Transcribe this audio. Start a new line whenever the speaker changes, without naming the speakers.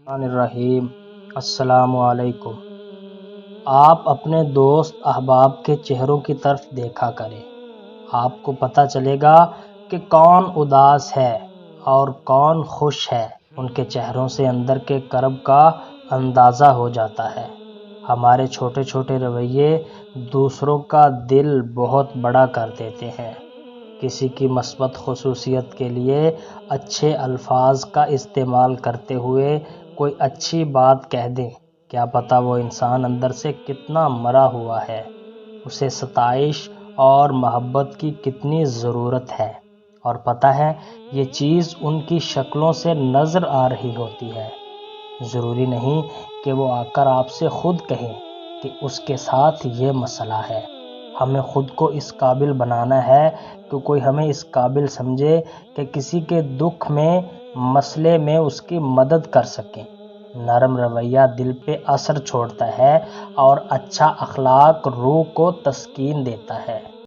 الرحیم السلام علیکم۔ آپ اپنے دوست احباب کے چہروں کی طرف دیکھا کریں، آپ کو پتہ چلے گا کہ کون اداس ہے اور کون خوش ہے۔ ان کے چہروں سے اندر کے کرب کا اندازہ ہو جاتا ہے۔ ہمارے چھوٹے چھوٹے رویے دوسروں کا دل بہت بڑا کر دیتے ہیں۔ کسی کی مثبت خصوصیت کے لیے اچھے الفاظ کا استعمال کرتے ہوئے کوئی اچھی بات کہہ دیں، کیا پتہ وہ انسان اندر سے کتنا مرا ہوا ہے، اسے ستائش اور محبت کی کتنی ضرورت ہے، اور پتہ ہے یہ چیز ان کی شکلوں سے نظر آ رہی ہوتی ہے۔ ضروری نہیں کہ وہ آ کر آپ سے خود کہیں کہ اس کے ساتھ یہ مسئلہ ہے۔ ہمیں خود کو اس قابل بنانا ہے کہ کوئی ہمیں اس قابل سمجھے کہ کسی کے دکھ میں، مسئلے میں اس کی مدد کر سکیں۔ نرم رویہ دل پہ اثر چھوڑتا ہے اور اچھا اخلاق روح کو تسکین دیتا ہے۔